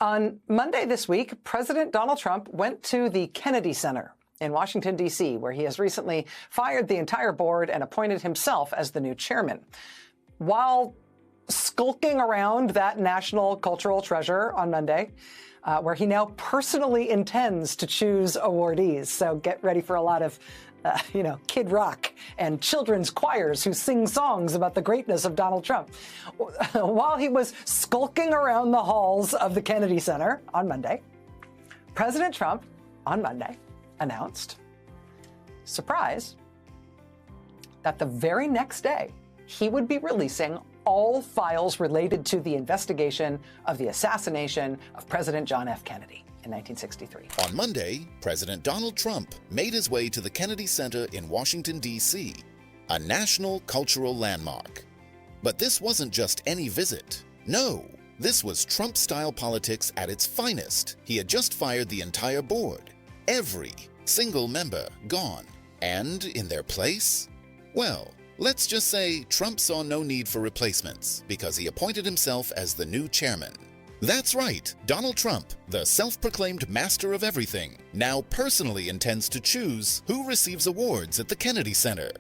On Monday this week, President Donald Trump went to the Kennedy Center in Washington, D.C., where he has recently fired the entire board and appointed himself as the new chairman. While skulking around that national cultural treasure on Monday, where he now personally intends to choose awardees. So get ready for a lot of Kid Rock and children's choirs who sing songs about the greatness of Donald Trump. While he was skulking around the halls of the Kennedy Center on Monday, President Trump on Monday announced, surprise, that the very next day he would be releasing all files related to the investigation of the assassination of President John F. Kennedy in 1963. On Monday, President Donald Trump made his way to the Kennedy Center in Washington, D.C., a national cultural landmark. But this wasn't just any visit. No, this was Trump-style politics at its finest. He had just fired the entire board. Every single member gone. And in their place? Well, let's just say Trump saw no need for replacements because he appointed himself as the new chairman. That's right, Donald Trump, the self-proclaimed master of everything, now personally intends to choose who receives awards at the Kennedy Center.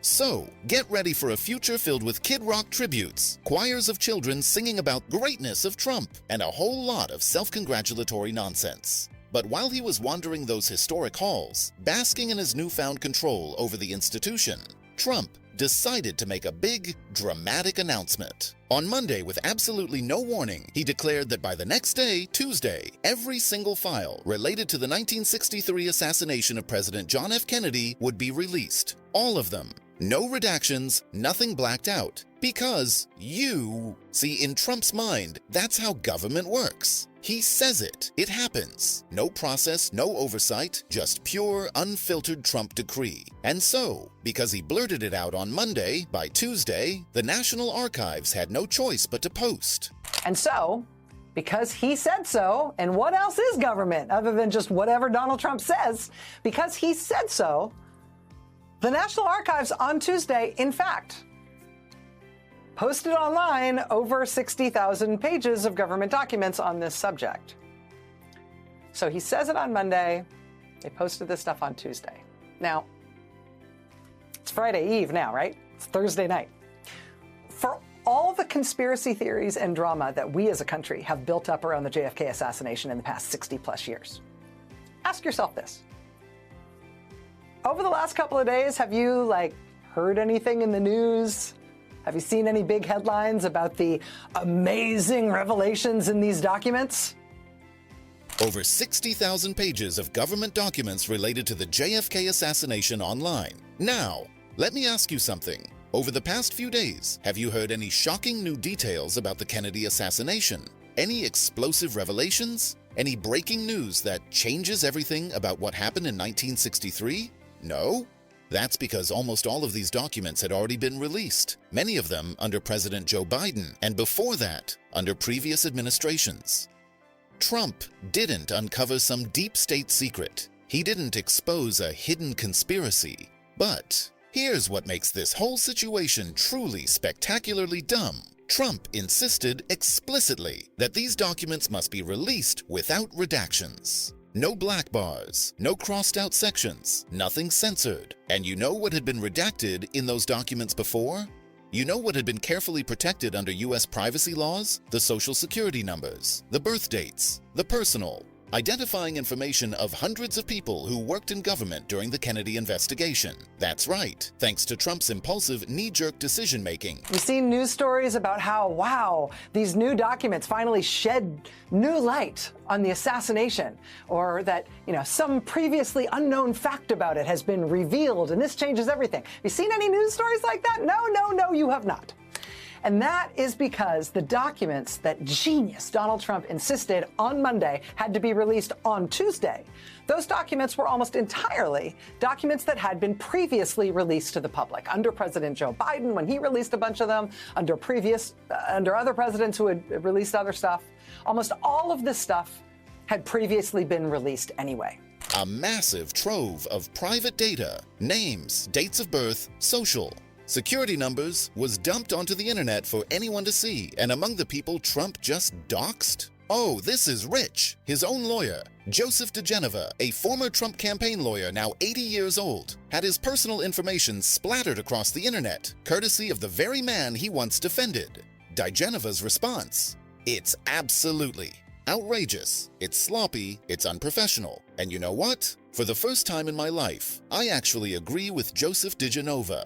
So, get ready for a future filled with Kid Rock tributes, choirs of children singing about greatness of Trump, and a whole lot of self-congratulatory nonsense. But while he was wandering those historic halls, basking in his newfound control over the institution, Trump decided to make a big, dramatic announcement. On Monday, with absolutely no warning, he declared that by the next day, Tuesday, every single file related to the 1963 assassination of President John F. Kennedy would be released. All of them. No redactions, nothing blacked out. Because see, in Trump's mind, that's how government works. He says it. It happens. No process, no oversight, just pure, unfiltered Trump decree. And so, because he blurted it out on Monday, by Tuesday, the National Archives had no choice but to post. And so, because he said so, and what else is government other than just whatever Donald Trump says? Because he said so, the National Archives on Tuesday, in fact, posted online over 60,000 pages of government documents on this subject. So he says it on Monday. They posted this stuff on Tuesday. Now, it's Friday Eve now, right? It's Thursday night. For all the conspiracy theories and drama that we as a country have built up around the JFK assassination in the past 60 plus years, ask yourself this. Over the last couple of days, have you heard anything in the news? Have you seen any big headlines about the amazing revelations in these documents? Over 60,000 pages of government documents related to the JFK assassination online. Now, let me ask you something. Over the past few days, have you heard any shocking new details about the Kennedy assassination? Any explosive revelations? Any breaking news that changes everything about what happened in 1963? No? That's because almost all of these documents had already been released, many of them under President Joe Biden, and before that, under previous administrations. Trump didn't uncover some deep state secret. He didn't expose a hidden conspiracy. But here's what makes this whole situation truly spectacularly dumb. Trump insisted explicitly that these documents must be released without redactions. No black bars, no crossed out sections, nothing censored. And you know what had been redacted in those documents before? You know what had been carefully protected under U.S. privacy laws? The social security numbers, the birth dates, the personal, identifying information of hundreds of people who worked in government during the Kennedy investigation. That's right, thanks to Trump's impulsive knee-jerk decision-making. We've seen news stories about how, wow, these new documents finally shed new light on the assassination, or that, some previously unknown fact about it has been revealed, and this changes everything. Have you seen any news stories like that? No, you have not. And that is because the documents that genius Donald Trump insisted on Monday had to be released on Tuesday, those documents were almost entirely documents that had been previously released to the public under President Joe Biden when he released a bunch of them, under other presidents who had released other stuff. Almost all of this stuff had previously been released anyway. A massive trove of private data, names, dates of birth, social, security numbers was dumped onto the internet for anyone to see, and among the people Trump just doxed? Oh, this is Rich, his own lawyer. Joseph DeGeneva, a former Trump campaign lawyer now 80 years old, had his personal information splattered across the internet, courtesy of the very man he once defended. DeGeneva's response: it's absolutely outrageous, it's sloppy, it's unprofessional. And you know what? For the first time in my life, I actually agree with Joseph DeGeneva.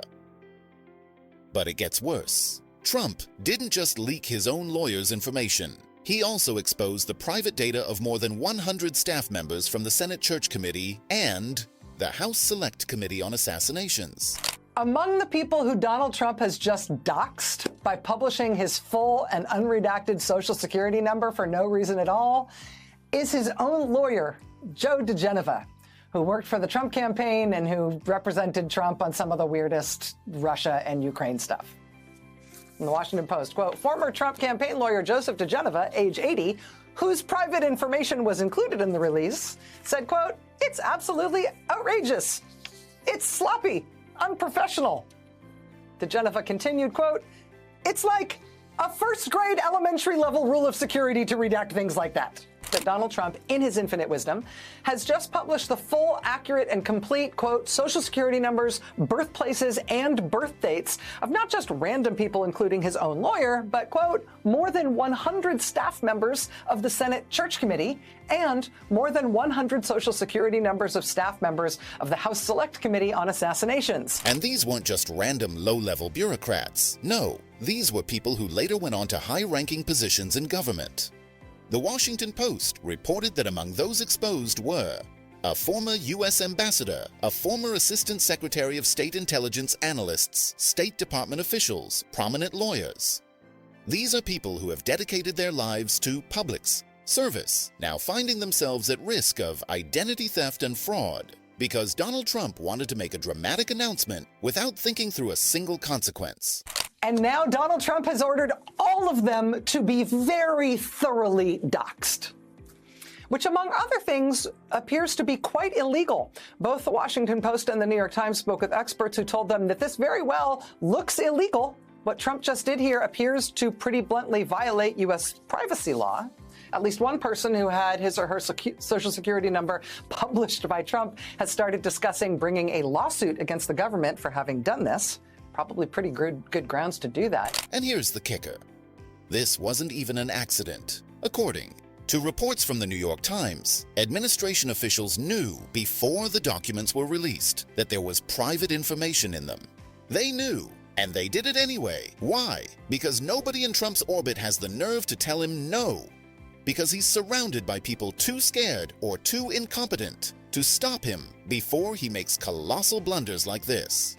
But it gets worse. Trump didn't just leak his own lawyer's information. He also exposed the private data of more than 100 staff members from the Senate Church Committee and the House Select Committee on Assassinations. Among the people who Donald Trump has just doxed by publishing his full and unredacted Social Security number for no reason at all is his own lawyer, Joe DeGeneva, who worked for the Trump campaign and who represented Trump on some of the weirdest Russia and Ukraine stuff. In the Washington Post, quote, former Trump campaign lawyer Joseph DeGeneva, age 80, whose private information was included in the release, said, quote, it's absolutely outrageous. It's sloppy, unprofessional. DeGeneva continued, quote, it's like a first grade elementary level rule of security to redact things like that. That Donald Trump, in his infinite wisdom, has just published the full, accurate, and complete, quote, Social Security numbers, birthplaces, and birth dates of not just random people, including his own lawyer, but, quote, more than 100 staff members of the Senate Church Committee and more than 100 Social Security numbers of staff members of the House Select Committee on Assassinations. And these weren't just random low-level bureaucrats. No, these were people who later went on to high-ranking positions in government. The Washington Post reported that among those exposed were a former U.S. ambassador, a former assistant secretary of state intelligence analysts, State Department officials, prominent lawyers. These are people who have dedicated their lives to public service, now finding themselves at risk of identity theft and fraud because Donald Trump wanted to make a dramatic announcement without thinking through a single consequence. And now Donald Trump has ordered all of them to be very thoroughly doxxed, which, among other things, appears to be quite illegal. Both the Washington Post and the New York Times spoke with experts who told them that this very well looks illegal. What Trump just did here appears to pretty bluntly violate U.S. privacy law. At least one person who had his or her Social Security number published by Trump has started discussing bringing a lawsuit against the government for having done this. Probably pretty good grounds to do that. And here's the kicker. This wasn't even an accident. According to reports from the New York Times, administration officials knew before the documents were released that there was private information in them. They knew, and they did it anyway. Why? Because nobody in Trump's orbit has the nerve to tell him no. Because he's surrounded by people too scared or too incompetent to stop him before he makes colossal blunders like this.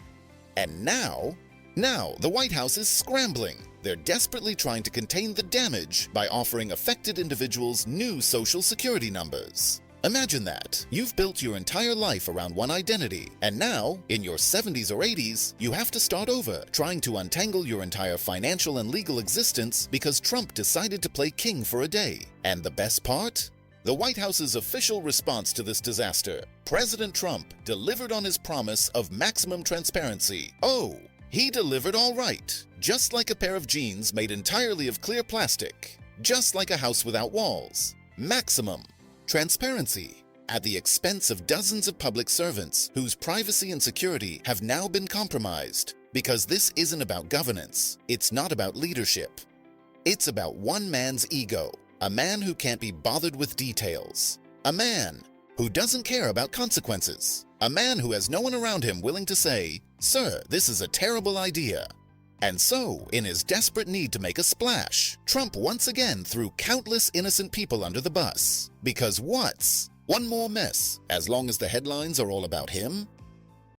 And now the White House is scrambling. They're desperately trying to contain the damage by offering affected individuals new Social Security numbers. Imagine that. You've built your entire life around one identity, and now, in your 70s or 80s, you have to start over, trying to untangle your entire financial and legal existence because Trump decided to play king for a day. And the best part? The White House's official response to this disaster: President Trump delivered on his promise of maximum transparency. Oh, he delivered all right. Just like a pair of jeans made entirely of clear plastic. Just like a house without walls. Maximum transparency at the expense of dozens of public servants whose privacy and security have now been compromised. Because this isn't about governance. It's not about leadership. It's about one man's ego. A man who can't be bothered with details. A man who doesn't care about consequences. A man who has no one around him willing to say, "Sir, this is a terrible idea." And so, in his desperate need to make a splash, Trump once again threw countless innocent people under the bus. Because what's one more mess, as long as the headlines are all about him?